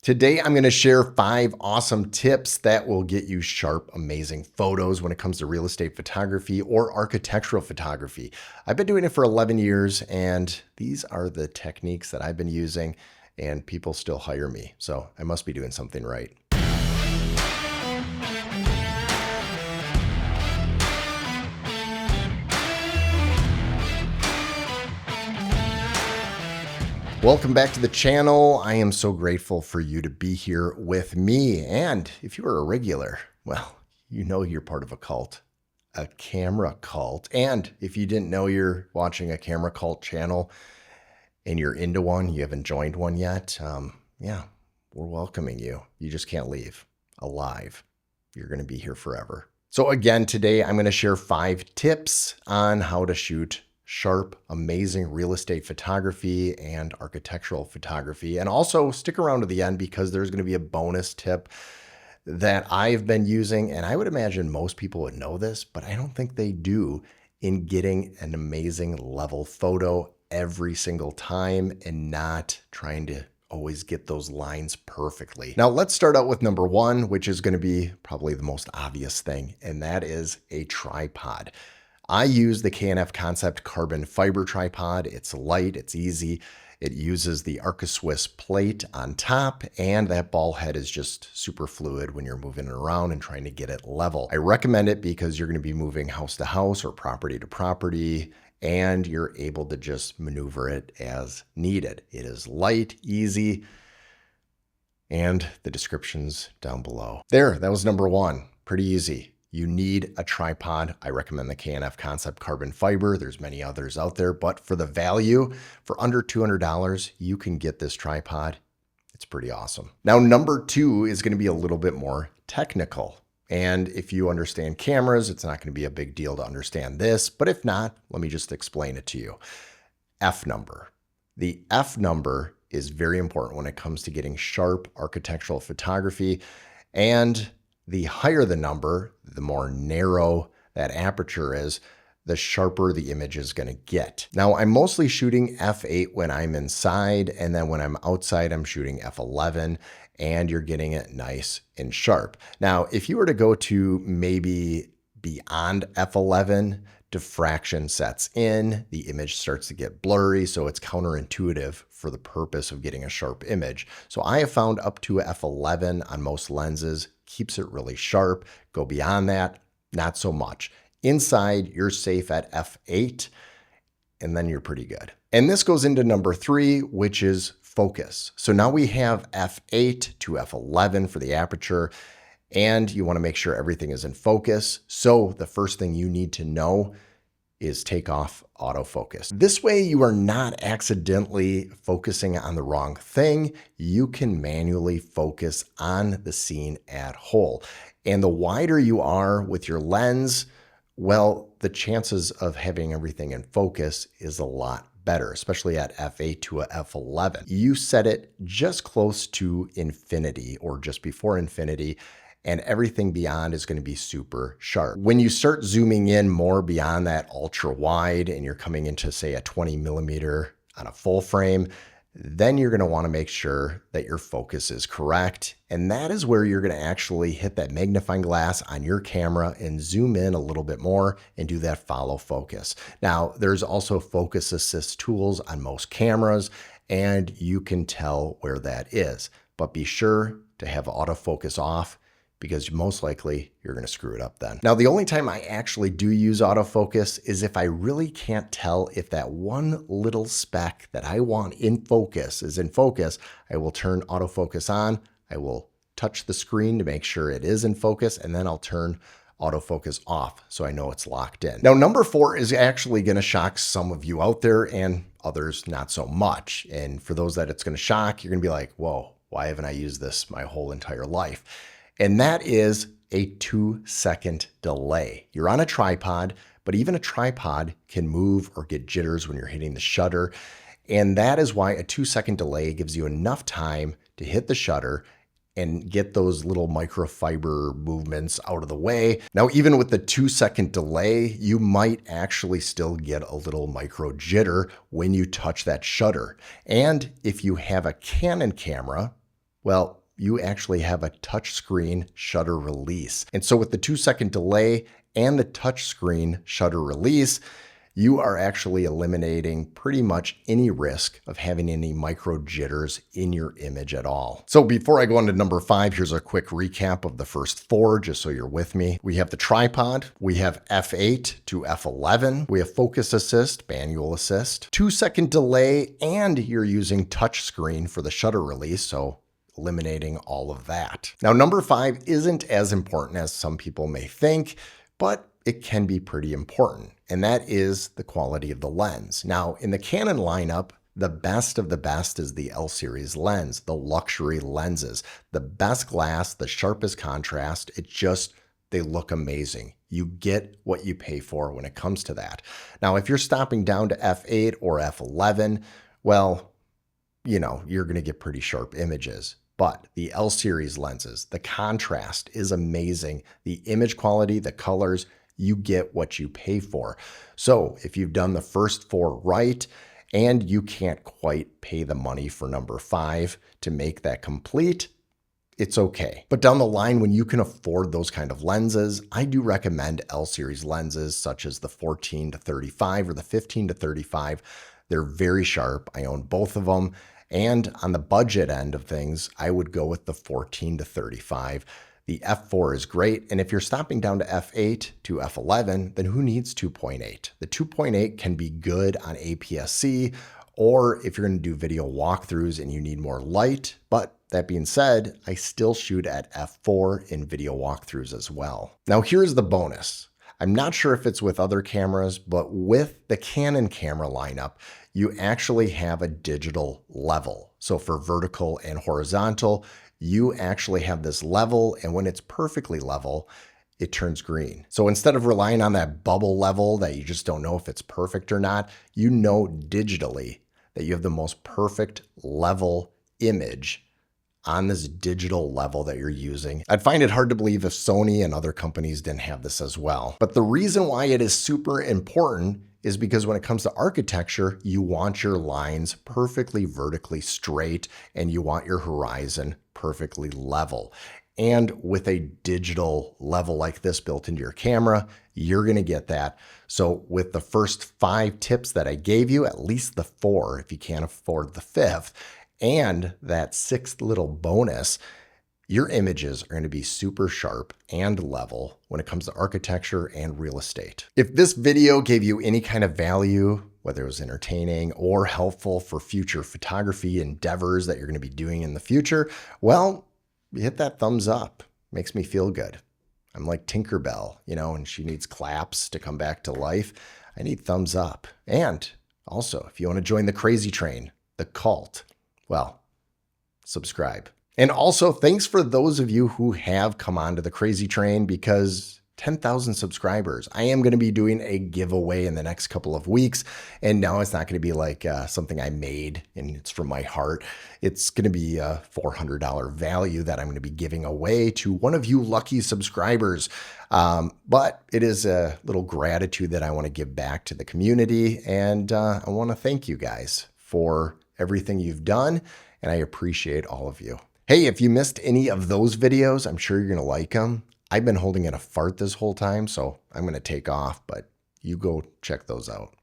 Today, I'm going to share 5 awesome tips that will get you sharp, amazing photos when it comes to real estate photography or architectural photography. I've been doing it for 11 years, and these are the techniques that I've been using, and people still hire me. So I must be doing something right. Welcome back to the channel. I am so grateful for you to be here with me. And if you are a regular, well, you know you're part of a cult, a camera cult. And if you didn't know you're watching a camera cult channel and you're into one, you haven't joined one yet, yeah, we're welcoming you. You just can't leave alive. You're going to be here forever. So again, today I'm going to share 5 tips on how to shoot sharp, amazing real estate photography and architectural photography. And also stick around to the end because there's going to be a bonus tip that I've been using. And I would imagine most people would know this, but I don't think they do, in getting an amazing level photo every single time and not trying to always get those lines perfectly. Now let's start out with number 1, which is going to be probably the most obvious thing, and that is a tripod. I use the Canon Concept carbon fiber tripod. It's light, it's easy. It uses the Arca-Swiss plate on top, and that ball head is just super fluid when you're moving it around and trying to get it level. I recommend it because you're going to be moving house to house or property to property, and you're able to just maneuver it as needed. It is light, easy, and the description's down below. There, that was number 1. Pretty easy. You need a tripod. I recommend the Canon Concept carbon fiber. There's many others out there, but for the value, for under $200, you can get this tripod. It's pretty awesome. Now, number 2 is going to be a little bit more technical. And if you understand cameras, it's not going to be a big deal to understand this, but if not, let me just explain it to you. F number. The F number is very important when it comes to getting sharp architectural photography, and the higher the number, the more narrow that aperture is, the sharper the image is going to get. Now, I'm mostly shooting f8 when I'm inside, and then when I'm outside, I'm shooting f11, and you're getting it nice and sharp. Now, if you were to go to maybe beyond f11, diffraction sets in, the image starts to get blurry, so it's counterintuitive for the purpose of getting a sharp image. So I have found up to f11 on most lenses keeps it really sharp. Go beyond that, not so much. Inside, you're safe at f8, and then you're pretty good. And this goes into number 3, which is focus. So now we have f8 to f11 for the aperture, and you want to make sure everything is in focus. So the first thing you need to know is take off autofocus. This way you are not accidentally focusing on the wrong thing. You can manually focus on the scene at whole. And the wider you are with your lens, well, the chances of having everything in focus is a lot better, especially at f8 to a f11. You set it just close to infinity or just before infinity, and everything beyond is going to be super sharp. When you start zooming in more beyond that ultra wide and you're coming into, say, a 20 millimeter on a full frame, then you're going to want to make sure that your focus is correct. And that is where you're going to actually hit that magnifying glass on your camera and zoom in a little bit more and do that follow focus. Now, there's also focus assist tools on most cameras, and you can tell where that is. But be sure to have autofocus off, because most likely you're going to screw it up then. Now, the only time I actually do use autofocus is if I really can't tell if that one little speck that I want in focus is in focus. I will turn autofocus on. I will touch the screen to make sure it is in focus, and then I'll turn autofocus off so I know it's locked in. Now, number 4 is actually going to shock some of you out there and others not so much. And for those that it's going to shock, you're going to be like, whoa, why haven't I used this my whole entire life? And that is a 2-second delay. You're on a tripod, but even a tripod can move or get jitters when you're hitting the shutter. And that is why a 2-second delay gives you enough time to hit the shutter and get those little microfiber movements out of the way. Now, even with the 2-second delay, you might actually still get a little micro jitter when you touch that shutter. And if you have a Canon camera, Well, you actually have a touchscreen shutter release. And so with the 2-second delay and the touchscreen shutter release, you are actually eliminating pretty much any risk of having any micro jitters in your image at all. So before I go on to number 5, here's a quick recap of the first 4, just so you're with me. We have the tripod, we have f8 to f11, we have focus assist, manual assist, 2-second delay, and you're using touchscreen for the shutter release, so eliminating all of that. Now, number 5 isn't as important as some people may think, but it can be pretty important, and that is the quality of the lens. Now, in the Canon lineup, the best of the best is the L series lens, the luxury lenses, the best glass, the sharpest contrast. They look amazing. You get what you pay for when it comes to that. Now, if you're stopping down to f8 or f11, well, you're going to get pretty sharp images. But the L series lenses, the contrast is amazing. The image quality, the colors, you get what you pay for. So if you've done the first 4 right and you can't quite pay the money for number 5 to make that complete, it's okay. But down the line, when you can afford those kind of lenses, I do recommend L series lenses such as the 14 to 35 or the 15 to 35. They're very sharp. I own both of them. And on the budget end of things, I would go with the 14 to 35. The f4 is great, and if you're stopping down to f8 to f11, then who needs 2.8? The 2.8 can be good on APS-C, or if you're going to do video walkthroughs and you need more light. But that being said, I still shoot at f4 in video walkthroughs as well. Now here's the bonus. I'm not sure if it's with other cameras, but with the Canon camera lineup, you actually have a digital level. So for vertical and horizontal, you actually have this level, and when it's perfectly level, it turns green. So instead of relying on that bubble level that you just don't know if it's perfect or not, you know digitally that you have the most perfect level image on this digital level that you're using. I'd find it hard to believe if Sony and other companies didn't have this as well. But the reason why it is super important is because when it comes to architecture, you want your lines perfectly vertically straight and you want your horizon perfectly level. And with a digital level like this built into your camera, you're going to get that. So with the first 5 tips that I gave you, at least the 4, if you can't afford the 5th, and that 6th little bonus, your images are going to be super sharp and level when it comes to architecture and real estate. If this video gave you any kind of value, whether it was entertaining or helpful for future photography endeavors that you're going to be doing in the future, well, hit that thumbs up. Makes me feel good. I'm like Tinkerbell, and she needs claps to come back to life. I need thumbs up. And also, if you want to join the crazy train, the cult, well, subscribe. And also, thanks for those of you who have come onto the crazy train, because 10,000 subscribers. I am going to be doing a giveaway in the next couple of weeks. And no, it's not going to be like something I made and it's from my heart. It's going to be a $400 value that I'm going to be giving away to one of you lucky subscribers. But it is a little gratitude that I want to give back to the community. And I want to thank you guys for everything you've done. And I appreciate all of you. Hey, if you missed any of those videos, I'm sure you're going to like them. I've been holding in a fart this whole time, so I'm going to take off, but you go check those out.